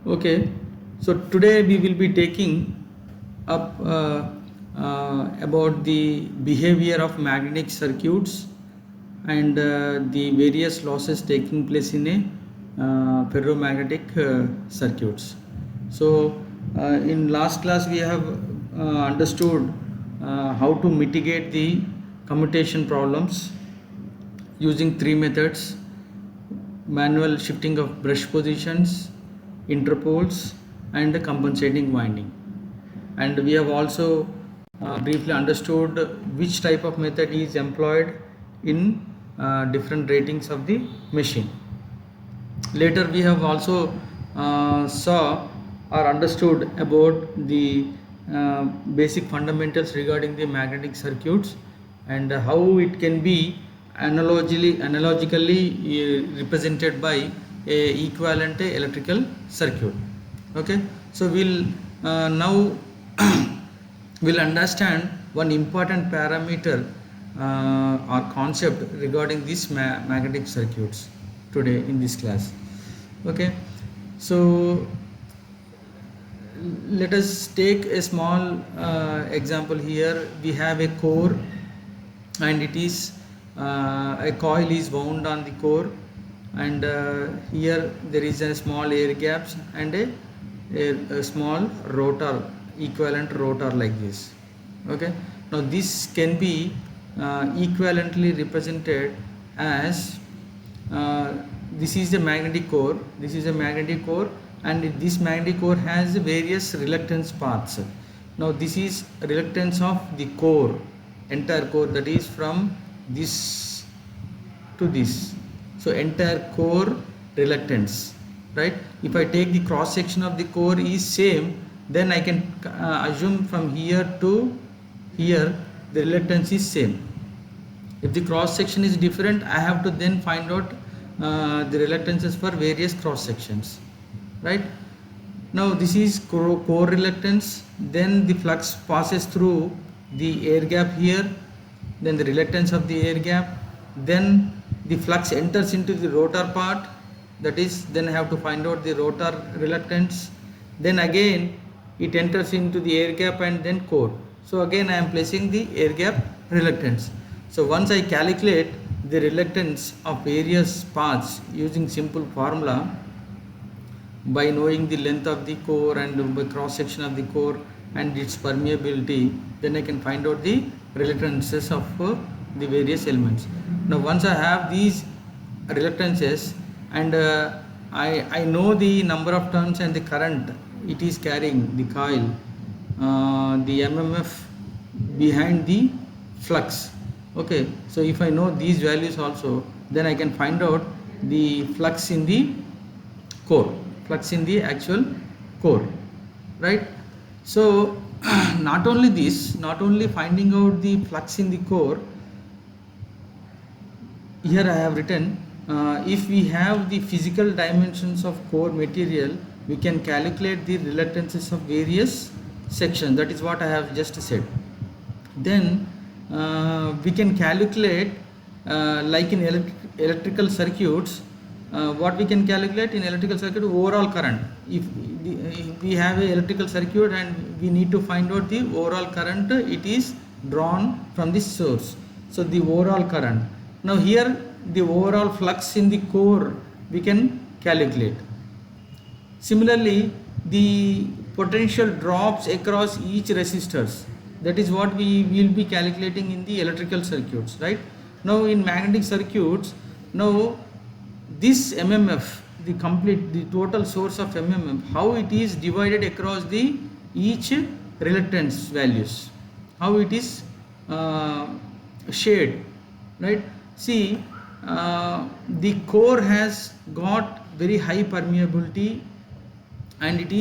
Okay, so today we will be taking up about the behavior of magnetic circuits and the various losses taking place in a ferromagnetic circuits. So, in last class we have understood how to mitigate the commutation problems using three methods: manual shifting of brush positions, interpoles, and compensating winding. And we have also briefly understood which type of method is employed in different ratings of the machine. Later we have also saw or understood about the basic fundamentals regarding the magnetic circuits and how it can be analogically represented by a equivalent electrical circuit. Okay, so we'll now we'll understand one important parameter or concept regarding these magnetic circuits today in this class. Okay, so let us take a small example. Here we have a core, and it is a coil is wound on the core, and here there is a small air gaps and a small rotor, equivalent rotor like this. Okay, now this can be equivalently represented as this is the magnetic core, and this magnetic core has various reluctance paths. Now this is reluctance of the core, entire core, that is from this to this. So entire core reluctance, right? If I take the cross section of the core is same, then I can assume from here to here the reluctance is same. If the cross section is different, I have to then find out the reluctances for various cross sections, right? Now this is core reluctance, then the flux passes through the air gap here, then the reluctance of the air gap, then the flux enters into the rotor part, that is, then I have to find out the rotor reluctance, then again it enters into the air gap and then core. So again I am placing the air gap reluctance. So once I calculate the reluctance of various paths using simple formula by knowing the length of the core and by cross section of the core and its permeability, then I can find out the reluctances of the various elements. Now once I have these reluctances and I know the number of turns and the current it is carrying, the coil, the MMF behind the flux. Okay, so if I know these values also, then I can find out the flux in the core, flux in the actual core, right? So not only this, not only finding out the flux in the core, here I have written if we have the physical dimensions of core material, we can calculate the reluctances of various sections. That is what I have just said. Then we can calculate like in electrical circuits, what we can calculate in electrical circuit, overall current. If we have a electrical circuit and we need to find out the overall current, it is drawn from this source. So the overall current. Now here the overall flux in the core we can calculate. Similarly, the potential drops across each resistors, that is what we will be calculating in the electrical circuits, right? Now in magnetic circuits, now this MMF, the total source of MMF, how it is divided across the each reluctance values, how it is shared, right? See, the core has got very high permeability and it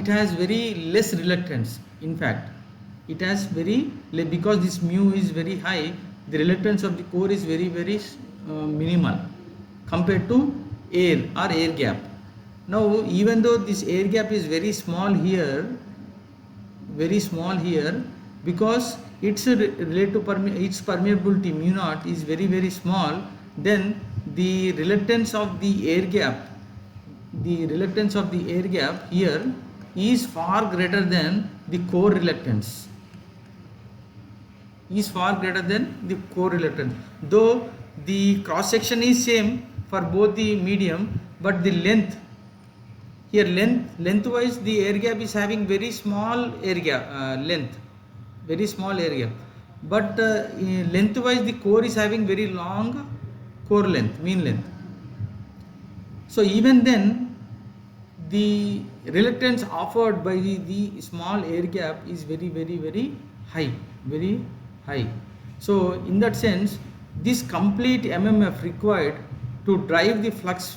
has very less reluctance. In fact, it has very because this mu is very high, the reluctance of the core is very minimal compared to air or air gap. Now even though this air gap is very small here, because its relative its permeability mu naught is very small, then the reluctance of the air gap the reluctance of the air gap here is far greater than the core reluctance, is far greater than the core reluctance, though the cross section is same for both the medium, but the length here, lengthwise the air gap is having very small air gap, length, very small air gap, but lengthwise the core is having very long core length, mean length. So even then the reluctance offered by the small air gap is very high, very high. So in that sense, this complete MMF required to drive the flux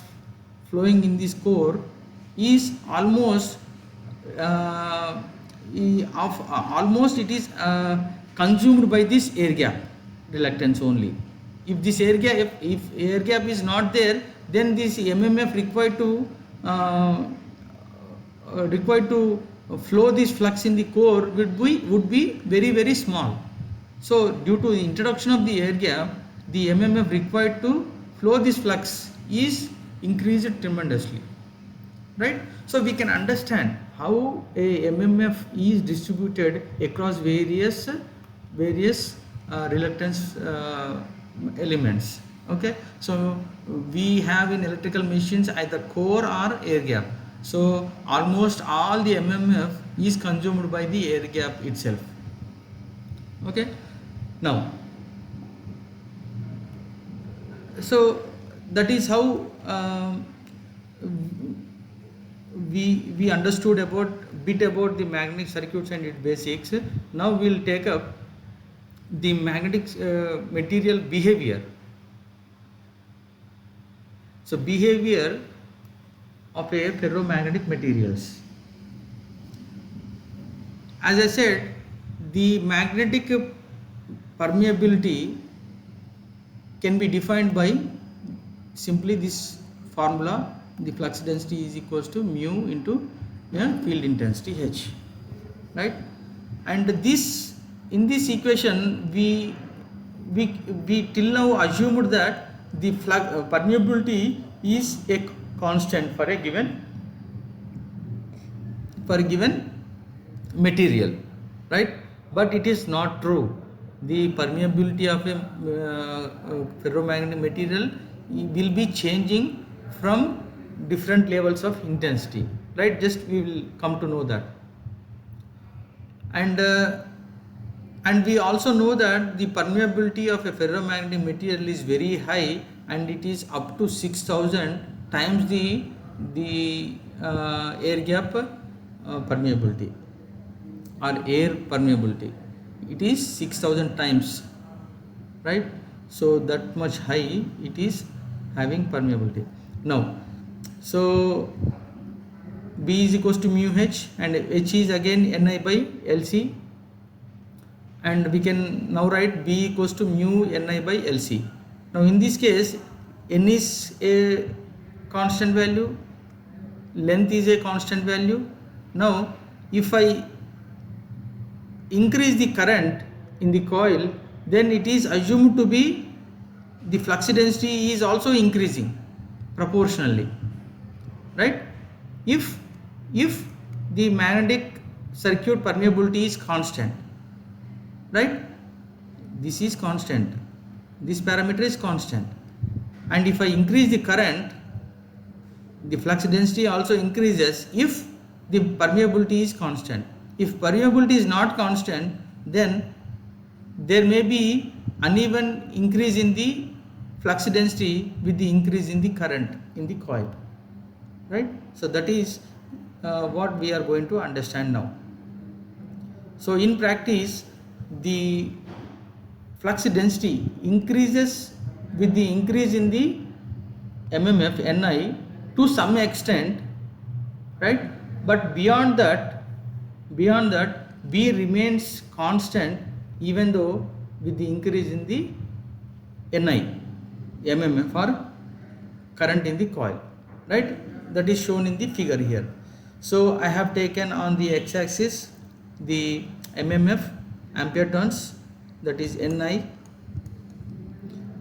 flowing in this core is almost almost it is consumed by this air gap reluctance only. If this air gap, if air gap is not there, then this MMF required to flow this flux in the core would be very small. So due to the introduction of the air gap, the MMF required to flow this flux is increased tremendously, right? So we can understand how a MMF is distributed across various reluctance elements. Okay, so we have in electrical machines either core or air gap. So almost all the MMF is consumed by the air gap itself. Okay, now so that is how we understood about the magnetic circuits and its basics. Now we will take up the magnetic material behavior. So behavior of a ferromagnetic materials. As I said, the magnetic permeability can be defined by simply this formula: the flux density is equals to mu into field intensity H, right? And this, in this equation, we till now assumed that the flux permeability is a constant for a given material, right? But it is not true. The permeability of a ferromagnetic material will be changing from different levels of intensity, right? Just we will come to know that. And we also know that the permeability of a ferromagnetic material is very high, and it is up to 6000 times the air gap permeability or air permeability. It is 6000 times, right? So that much high it is having permeability. Now, so B is equals to mu H, and H is again Ni by Lc, and we can now write B equals to mu Ni by Lc. Now in this case, N is a constant value, length is a constant value. Now if I increase the current in the coil, then it is assumed to be the flux density is also increasing proportionally, right? If the magnetic circuit permeability is constant, right? This is constant, this parameter is constant, and if I increase the current, the flux density also increases if the permeability is constant. If permeability is not constant, then there may be uneven increase in the flux density with the increase in the current in the coil, right? So that is what we are going to understand now. So in practice, the flux density increases with the increase in the MMF Ni to some extent, right? But beyond that B remains constant even though with the increase in the Ni MMF or current in the coil, right? That is shown in the figure here. So I have taken on the x-axis the MMF ampere turns, that is Ni,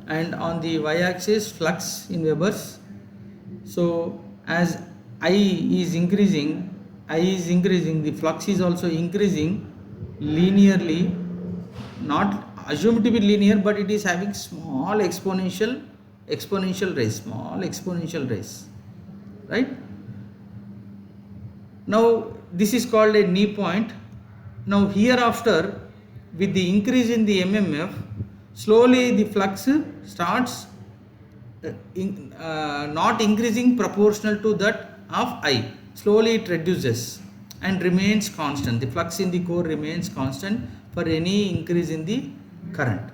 and on the y-axis flux in Webers. So as I is increasing, the flux is also increasing linearly, not assumed to be linear, but it is having small exponential raise, right? Now this is called a knee point. Now hereafter, with the increase in the MMF, slowly the flux starts not increasing proportional to that of I. Slowly it reduces and remains constant. The flux in the core remains constant for any increase in the current,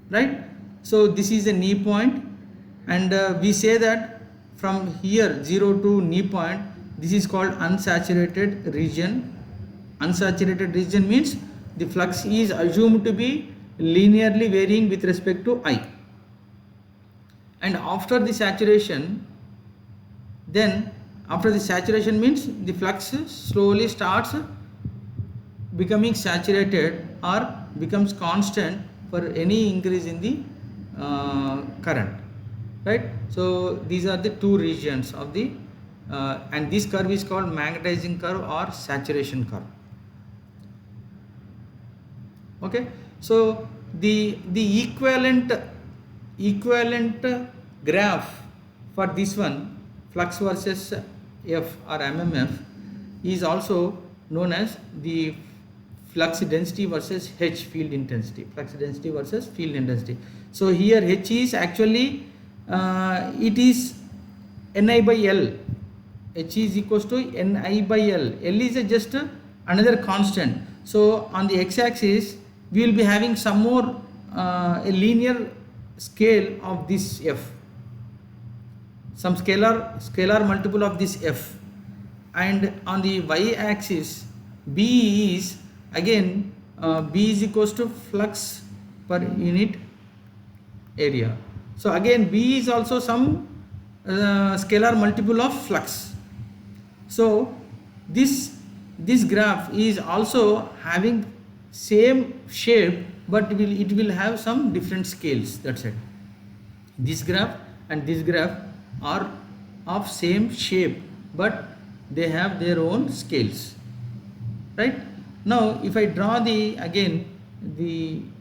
right? So this is a knee point, and we say that from here 0 to knee point, this is called unsaturated region. Unsaturated region means the flux is assumed to be linearly varying with respect to I. And after the saturation, means the flux slowly starts becoming saturated or becomes constant for any increase in the current, right? So these are the two regions of the and this curve is called magnetizing curve or saturation curve. Okay, so the equivalent graph for this one, flux versus F or MMF, is also known as the flux density versus H field intensity. Flux density versus field intensity. So here H is actually it is Ni by L. H is equals to Ni by L. L is just another constant. So on the x-axis we will be having some more a linear scale of this F, some scalar multiple of this F, and on the y-axis B is again B is equals to flux per unit area. So again B is also some scalar multiple of flux. So this graph is also having same shape, but it will have some different scales. That's it. This graph and this graph are of same shape, but they have their own scales, right? Now if I draw the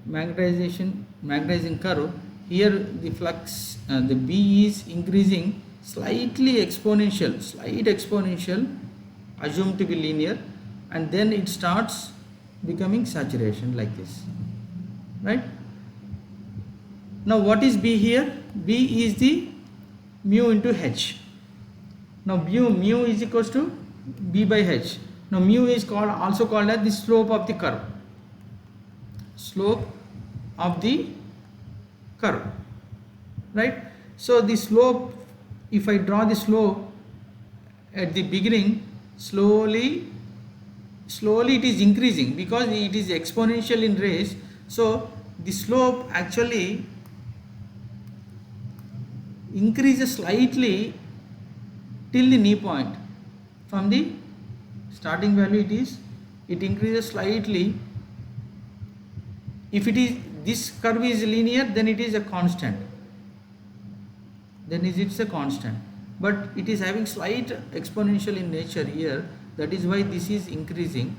magnetizing curve, here the flux the B is increasing slightly exponential, assumed to be linear, and then it starts becoming saturation like this, right? Now what is B here? B is the mu into H. Now mu is equals to B by H. Now mu is also called as the slope of the curve. Right? So the slope, if I draw the slope at the beginning, slowly it is increasing because it is exponential in raise. So the slope actually increases slightly till the knee point. From the starting value it increases slightly. If this curve is linear, then it is a constant. It's a constant. But it is having slight exponential in nature here. That is why this is increasing.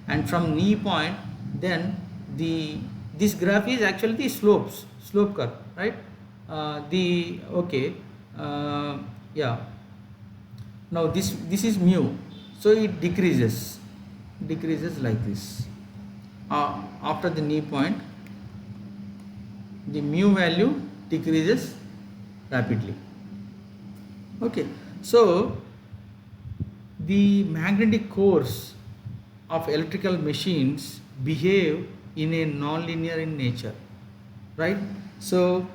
And from knee point, then this graph is actually the slope curve, right? Yeah. Now this is mu, so it decreases like this. After the knee point, the mu value decreases rapidly. Okay, so the magnetic cores of electrical machines behave in a non-linear in nature, right? So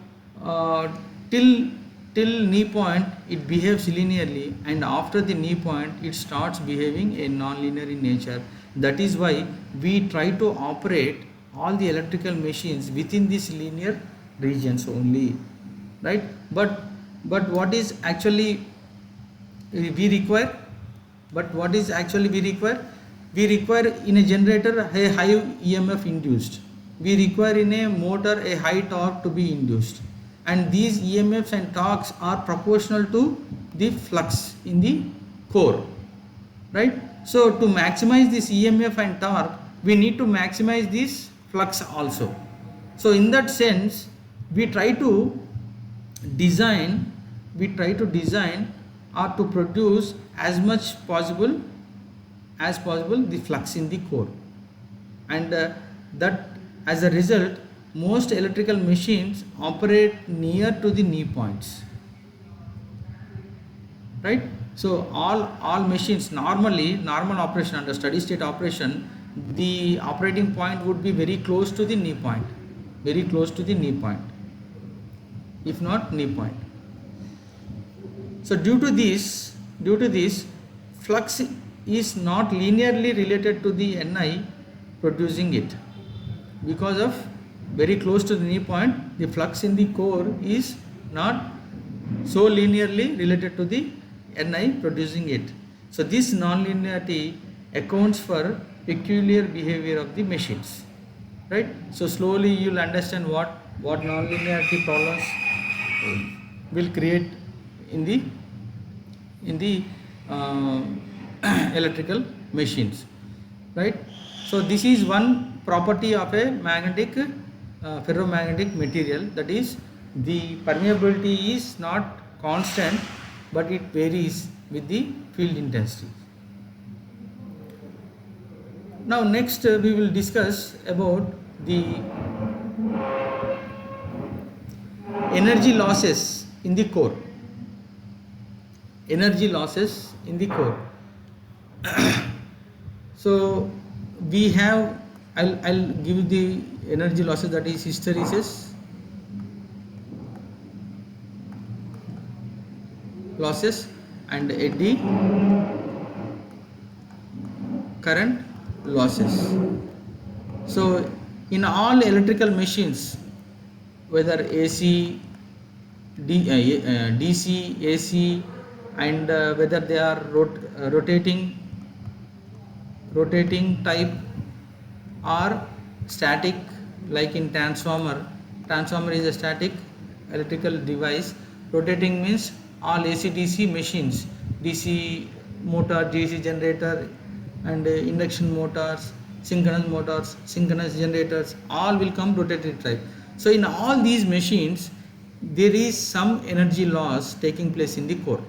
till knee point it behaves linearly, and after the knee point it starts behaving a non-linear in nature. That is why we try to operate all the electrical machines within these linear regions only, right? But what is actually we require? We require in a generator a high EMF induced. We require in a motor a high torque to be induced, and these EMFs and torques are proportional to the flux in the core, right? So to maximize this EMF and torque, we need to maximize this flux also. So in that sense, we try to design or to produce as much possible the flux in the core, and that as a result most electrical machines operate near to the knee points, right? So all machines, normal operation, under steady state operation, the operating point would be very close to the knee point, if not knee point. So due to this flux is not linearly related to the Ni producing it. Because of very close to the knee point, the flux in the core is not so linearly related to the Ni producing it. So this non-linearity accounts for peculiar behavior of the machines, right? So slowly you will understand what non-linearity problems will create in the electrical machines, right? So this is one property of a magnetic ferromagnetic material, that is the permeability is not constant but it varies with the field intensity. Now next we will discuss about the energy losses in the core. So we have, I'll give the energy losses, that is hysteresis losses and eddy current losses. So in all electrical machines, whether AC, DC, AC, and whether they are rotating type or static, like in transformer is a static electrical device. Rotating means all AC DC machines, DC motor, DC generator, and induction motors, synchronous generators, all will come rotating type. So in all these machines there is some energy loss taking place in the core,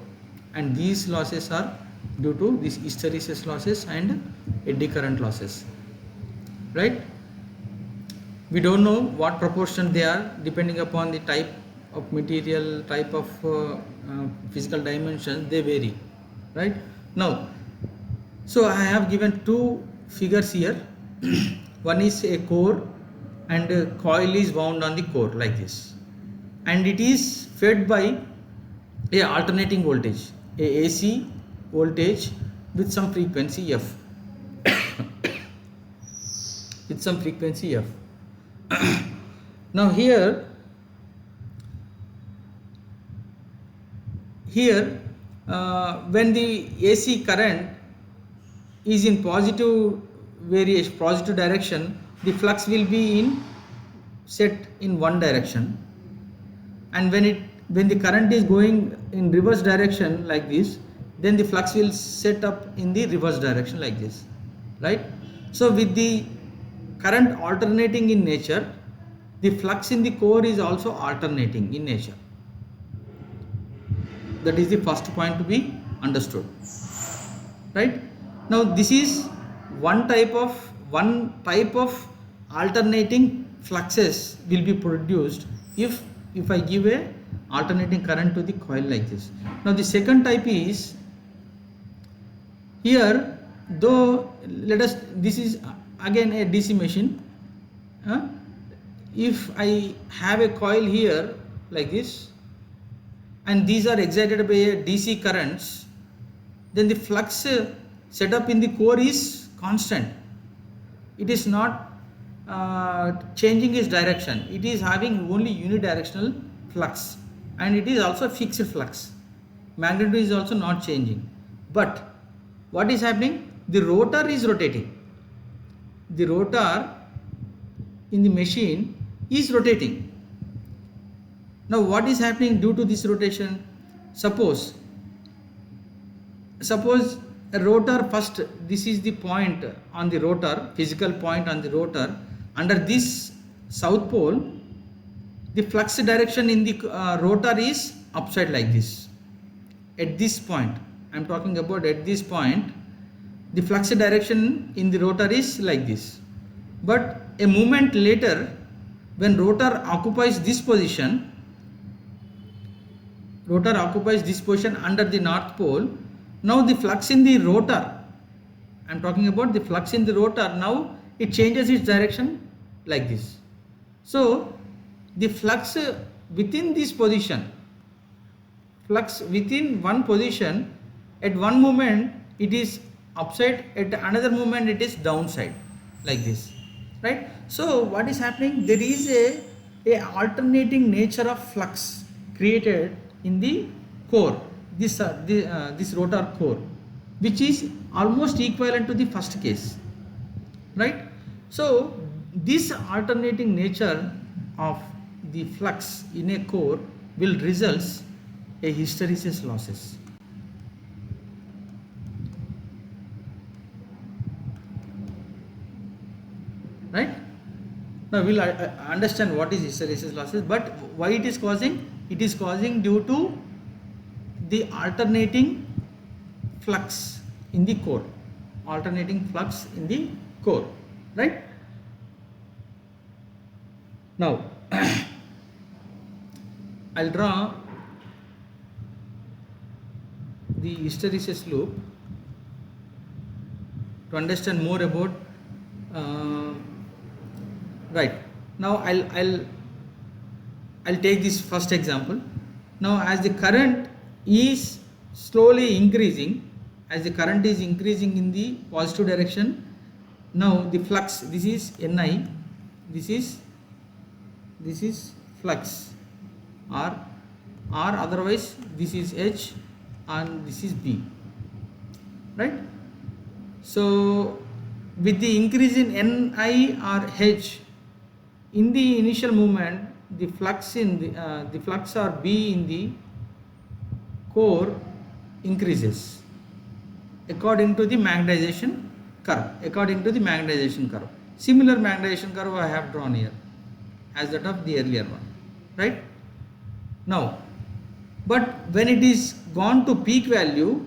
and these losses are due to these hysteresis losses and eddy current losses, right? We don't know what proportion they are, depending upon the type of material, type of physical dimensions, they vary, right? Now, so I have given two figures here. One is a core and a coil is wound on the core like this, and it is fed by a alternating voltage, a AC voltage with some frequency f. Now here when the AC current is in positive direction, the flux will be set in one direction, and when the current is going in reverse direction like this, then the flux will set up in the reverse direction like this, right? So with the current alternating in nature, the flux in the core is also alternating in nature. That is the first point to be understood, right? Now this is one type of alternating fluxes will be produced if I give a alternating current to the coil like this. Now the second type is here, though this is again a DC machine. If I have a coil here like this, and these are excited by a DC currents, then the flux set up in the core is constant. It is not changing its direction. It is having only unidirectional flux, and it is also fixed flux. Magnitude is also not changing. But what is happening? The rotor is rotating. The rotor in the machine is rotating. Now what is happening due to this rotation? Suppose suppose a rotor, first this is the point on the rotor, physical point on the rotor. Under this south pole, the flux direction in the rotor is upside like this. At this point, I am talking about at this point, the flux direction in the rotor is like this. But a moment later, when rotor occupies this position under the north pole, now the flux in the rotor, I am talking about the flux in the rotor, now it changes its direction like this. So the flux within this position, flux within one position, at one moment it is upside, at another moment it is downside like this, right? So what is happening, there is a alternating nature of flux created in the core, this rotor core, which is almost equivalent to the first case, right? So this alternating nature of the flux in a core will result a hysteresis losses. Right? Now we'll understand what is hysteresis losses, but why it is causing? It is causing due to the alternating flux in the core, right? Now I'll draw the hysteresis loop to understand more about right. Now I'll take this first example. Now as the current is slowly increasing, as the current is increasing in the positive direction, now the flux, this is Ni, this is flux, or otherwise this is H and this is B, right? So with the increase in Ni or H in the initial movement, the flux in the flux or B in the core increases according to the magnetization curve. Similar magnetization curve I have drawn here as that of the earlier one, right? Now, but when it is gone to peak value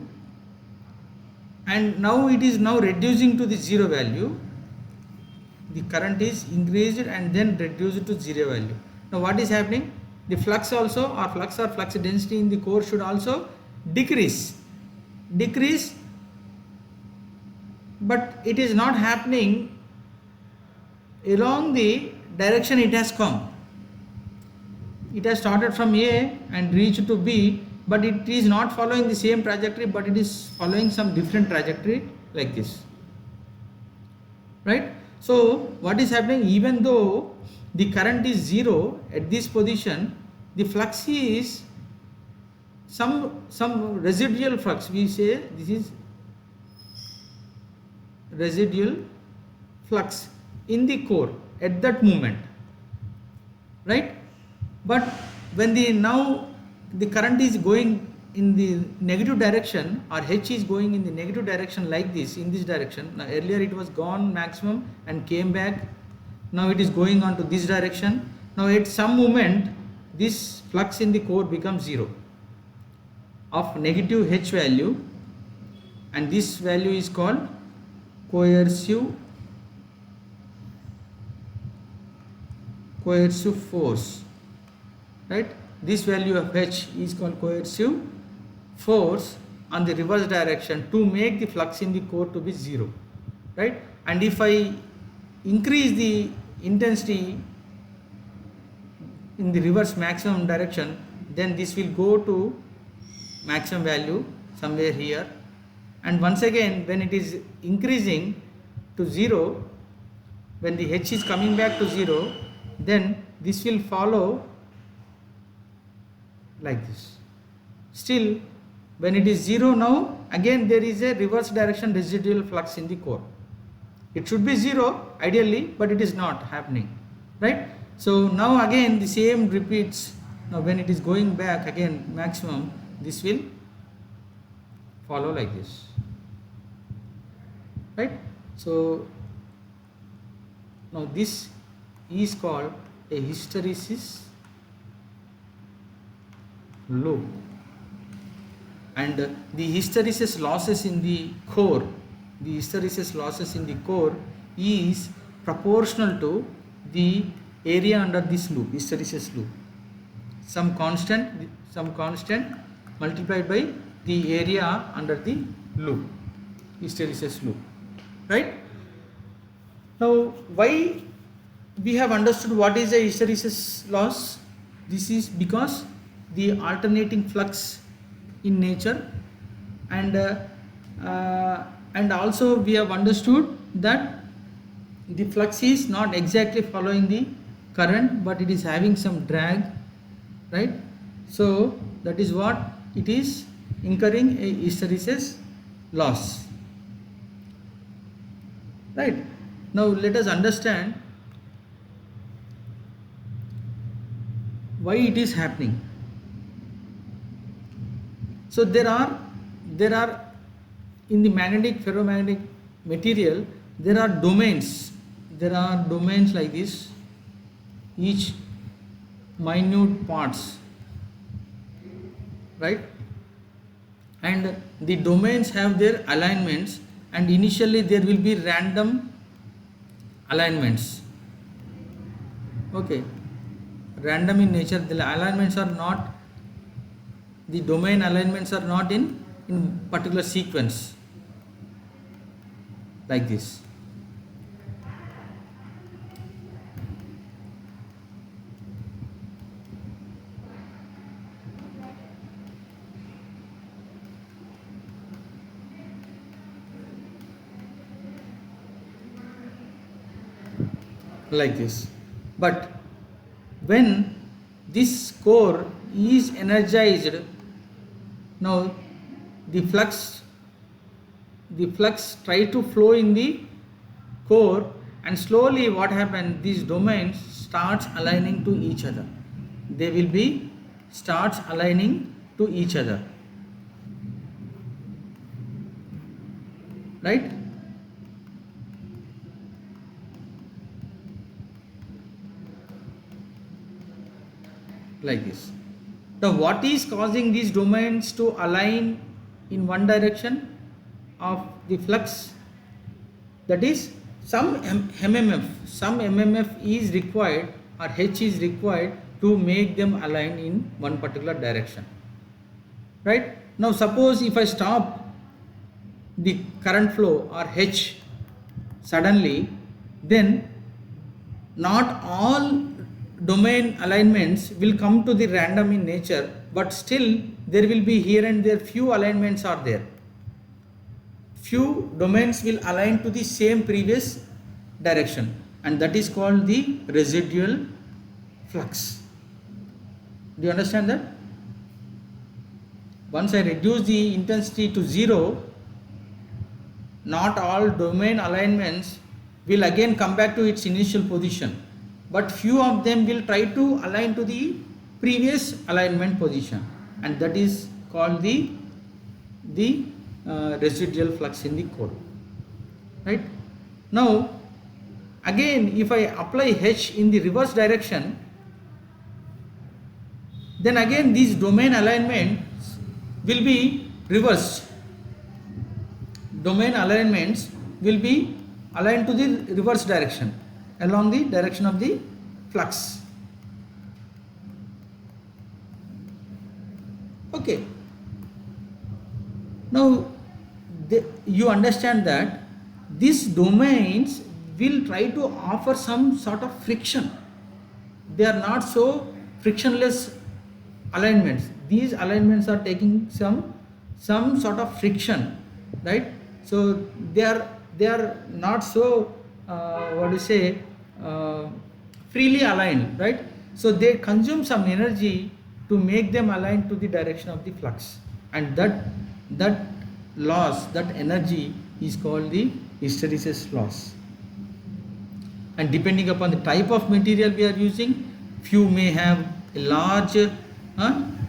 and now it is now reducing to the zero value, the current is increased and then reduced to zero value. Now what is happening? The flux also, or flux density in the core should also decrease, but it is not happening along the direction it has come. It has started from A and reached to B, but it is not following the same trajectory, but it is following some different trajectory like this, right? So what is happening, even though the current is zero at this position, the flux is some residual flux. We say this is residual flux in the core at that moment, right? But when now the current is going in the negative direction, or H is going in the negative direction like this, in this direction. Now earlier it was gone maximum and came back, now it is going on to this direction. Now at some moment this flux in the core becomes zero of negative H value, and this value is called coercive force, right? This value of H is called coercive force on the reverse direction to make the flux in the core to be zero, right? And if I increase the intensity in the reverse maximum direction, then this will go to maximum value somewhere here, and once again when it is increasing to zero, when the H is coming back to zero, then this will follow like this. Still when it is zero, now again there is a reverse direction residual flux in the core. It should be zero ideally, but it is not happening, right? So now again the same repeats. Now when it is going back again maximum, this will follow like this, right? So now this is called a hysteresis loop, and the hysteresis losses in the core, is proportional to the area under this loop, hysteresis loop. Some constant multiplied by the area under the loop, hysteresis loop, right? Now, why we have understood what is a hysteresis loss? This is because the alternating flux in nature, and also we have understood that the flux is not exactly following the current, but it is having some drag, right? So that is what it is incurring a hysteresis loss, right? Now let us understand why it is happening. So there are in the magnetic ferromagnetic material, there are domains like this, each minute parts, right? And the domains have their alignments, and initially there will be random alignments, okay, random in nature. The alignments are not, the domain alignments are not in particular sequence like this. Like this. But when this core is energized, now the flux try to flow in the core, and slowly what happens, these domains starts aligning to each other. They will be starts aligning to each other, right? Like this. Now what is causing these domains to align in one direction of the flux? That is some MMF is required, or H is required to make them align in one particular direction, right? Now suppose if I stop the current flow, or H, suddenly, then not all domain alignments will come to the random in nature, but still there will be here and there few alignments are there. Few domains will align to the same previous direction, and that is called the residual flux. Do you understand that? Once I reduce the intensity to 0, not all domain alignments will again come back to its initial position, but few of them will try to align to the previous alignment position, and that is called the residual flux in the core, right? Now again, if I apply H in the reverse direction, then again these domain alignments will be reversed. Domain alignments will be aligned to the reverse direction, along the direction of the flux. Okay. Now you understand that these domains will try to offer some sort of friction. They are not so frictionless alignments. These alignments are taking some sort of friction, right? So they are not so freely aligned, right? So they consume some energy to make them align to the direction of the flux, and that loss, that energy is called the hysteresis loss. And depending upon the type of material we are using, few may have a large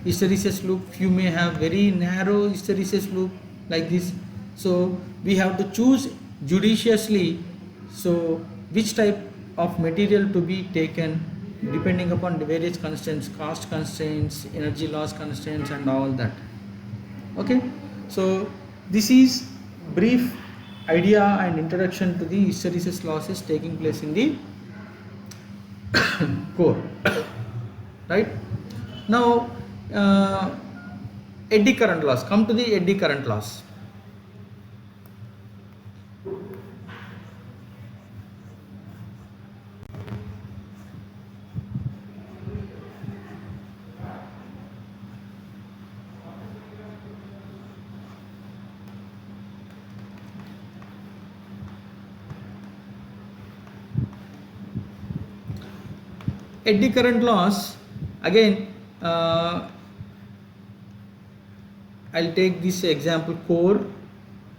hysteresis loop, few may have very narrow hysteresis loop, like this. So we have to choose judiciously, so which type of material to be taken depending upon the various constraints, cost constraints, energy loss constraints, and all that. Okay, so this is brief idea and introduction to the hysteresis losses taking place in the core. Right now, eddy current loss. Come to the eddy current loss. Eddy current loss, again, I'll take this example, core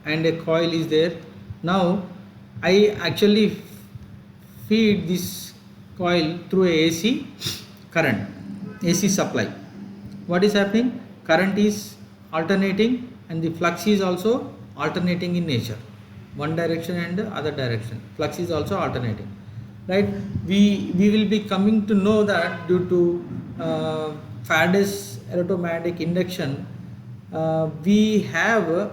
and a coil is there. Now I actually feed this coil through a AC current, AC supply. What is happening? Current is alternating and the flux is also alternating in nature, one direction and the other direction. Flux is also alternating, right? We will be coming to know that due to Faraday's electromagnetic induction, we have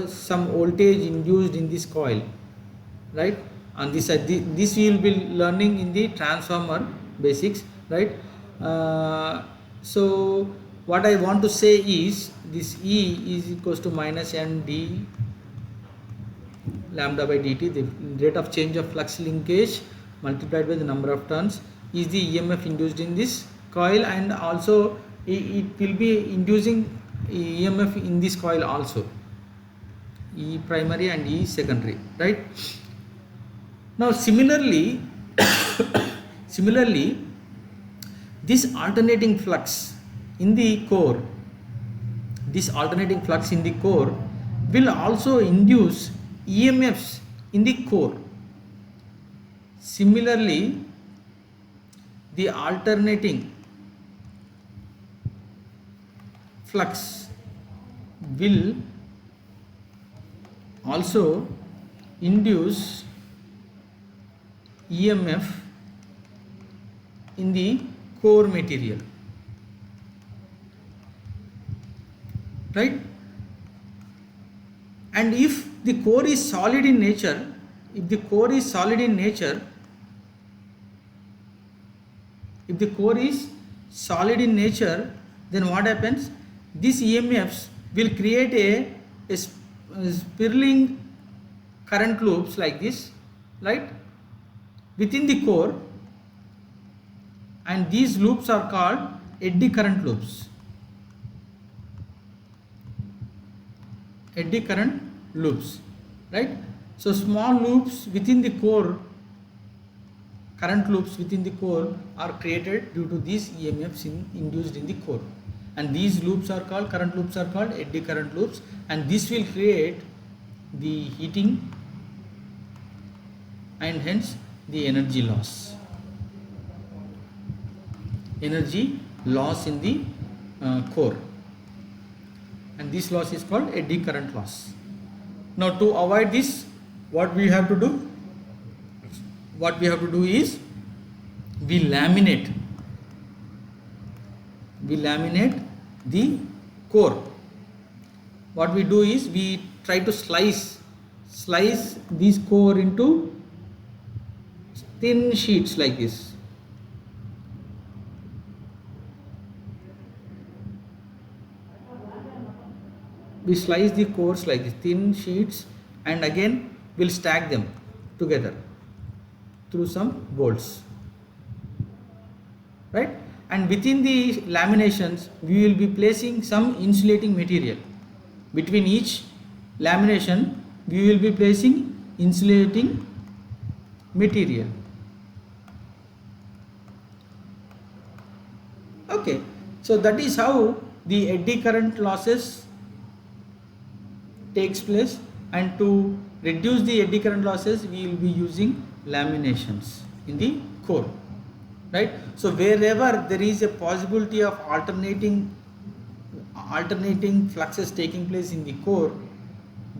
some voltage induced in this coil, right? On this side, this we will be learning in the transformer basics, right? So what I want to say is this E is equals to minus N d lambda by dt, the rate of change of flux linkage multiplied by the number of turns, is the EMF induced in this coil, and also it will be inducing EMF in this coil also, E primary and E secondary, right? Now similarly this alternating flux in the core, will also induce EMFs in the core. Similarly, the alternating flux will also induce EMF in the core material, right? And if the core is solid in nature, then what happens? These EMFs will create a spiraling current loops like this, right, within the core, and these loops are called eddy current loops. Right? So small loops within the core, current loops within the core, are created due to these EMFs induced in the core, and these loops are called, current loops are called eddy current loops, and this will create the heating and hence the energy loss in the core, and this loss is called eddy current loss. Now to avoid this, what we have to do is we laminate the core. What we do is we try to slice this core into thin sheets like this. We slice the cores like this, thin sheets, and again we'll stack them together through some bolts, right? And within the laminations we will be placing some insulating material. Between each lamination we will be placing insulating material. Okay, so that is how the eddy current losses takes place, and to reduce the eddy current losses we will be using laminations in the core, right? So wherever there is a possibility of alternating alternating fluxes taking place in the core,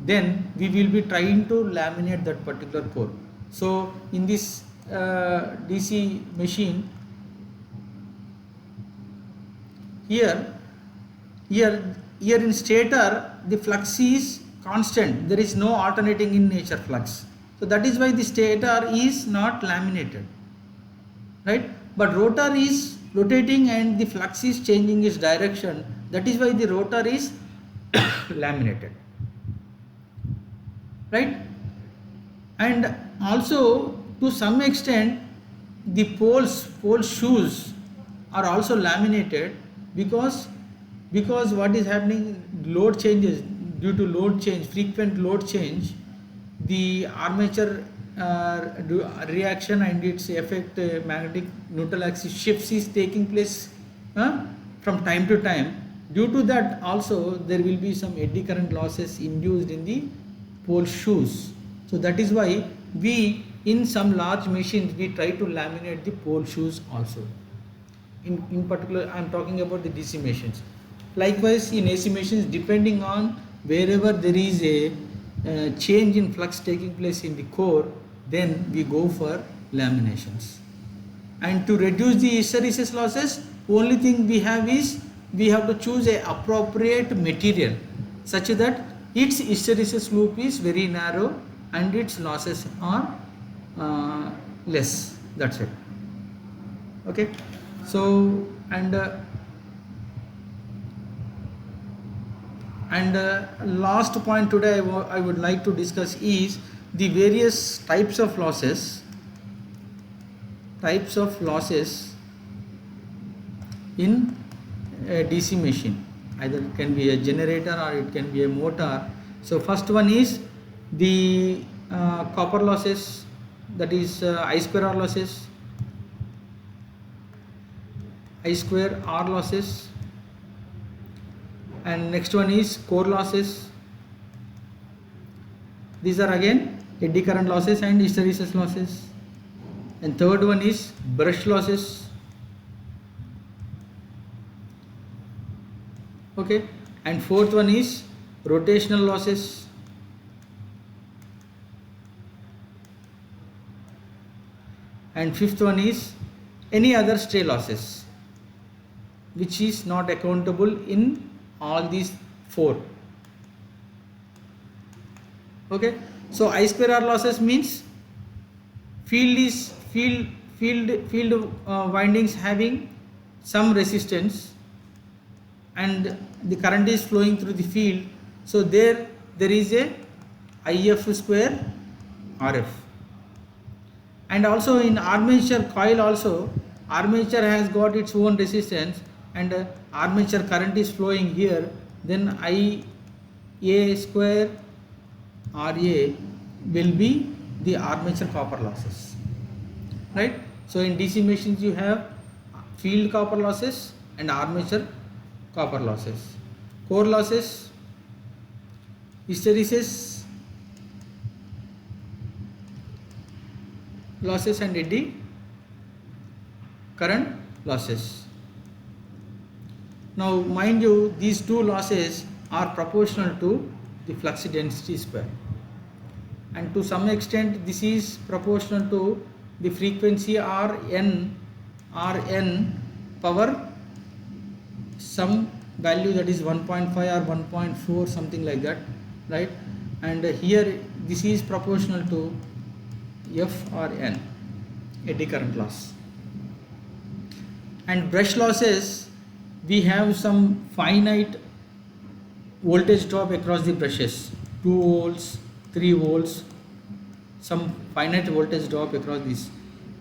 then we will be trying to laminate that particular core. So in this DC machine, here in stator the flux is constant, there is no alternating in nature flux, so that is why the stator is not laminated, right? But rotor is rotating and the flux is changing its direction, that is why the rotor is laminated, right? And also to some extent the pole shoes are also laminated, because what is happening, load changes, due to load change, frequent load change, the armature reaction and its effect, magnetic neutral axis shifts is taking place from time to time. Due to that also there will be some eddy current losses induced in the pole shoes. So that is why we, in some large machines, we try to laminate the pole shoes also. In particular I am talking about the DC machines. Likewise in AC machines, depending on wherever there is a change in flux taking place in the core, then we go for laminations. And to reduce the hysteresis losses, only thing we have is we have to choose a appropriate material such that its hysteresis loop is very narrow and its losses are less. That's it. Okay. So and last point today I would like to discuss is the various types of losses in a DC machine. Either it can be a generator or it can be a motor. So first one is the copper losses, that is I square R losses, I square R losses, and next one is core losses. These are again eddy current losses and hysteresis losses. And third one is brush losses. Okay, and fourth one is rotational losses. And fifth one is any other stray losses, which is not accountable in all these four. Okay, so I square R losses means field windings having some resistance and the current is flowing through the field, so there is a IF square RF. And also in armature coil also, armature has got its own resistance and armature current is flowing here, then IA square RA will be the armature copper losses, right? So in DC machines you have field copper losses and armature copper losses. Core losses, hysteresis losses and eddy current losses. Now mind you, these two losses are proportional to the flux density square, and to some extent this is proportional to the frequency Rn power some value, that is 1.5 or 1.4 something like that, right? And here this is proportional to F or N, eddy current loss. And brush losses, we have some finite voltage drop across the brushes, 2 volts, 3 volts, some finite voltage drop across this,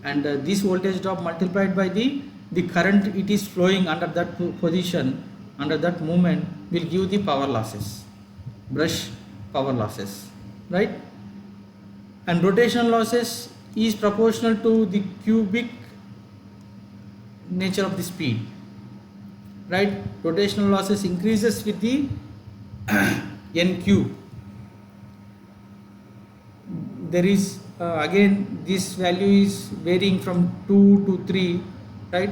and this voltage drop multiplied by the current it is flowing under that position, under that movement, will give the power losses, brush power losses, right? And rotational losses is proportional to the cubic nature of the speed, right? Rotational losses increases with the NQ. There is again this value is varying from 2 to 3, right?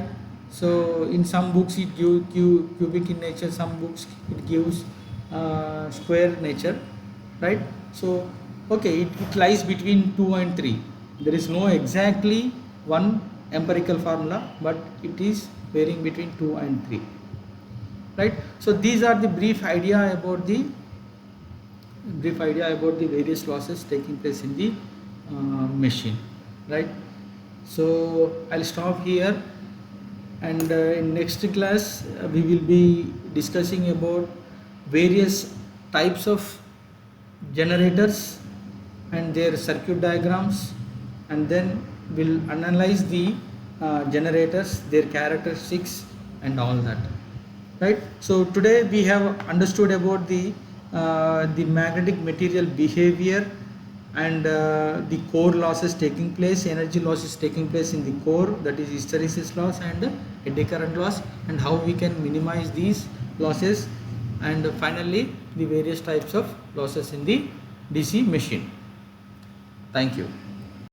So in some books it gives cubic in nature, some books it gives square nature, right? So okay, it lies between 2 and 3. There is no exactly one empirical formula, but it is varying between 2 and 3, right? So these are the brief idea about the various losses taking place in the machine, right? So I'll stop here, and in next class we will be discussing about various types of generators and their circuit diagrams, and then we'll analyze the generators, their characteristics and all that, right? So today we have understood about the magnetic material behavior, and the core losses taking place, energy losses taking place in the core, that is hysteresis loss and eddy current loss, and how we can minimize these losses, and finally the various types of losses in the DC machine. Thank you.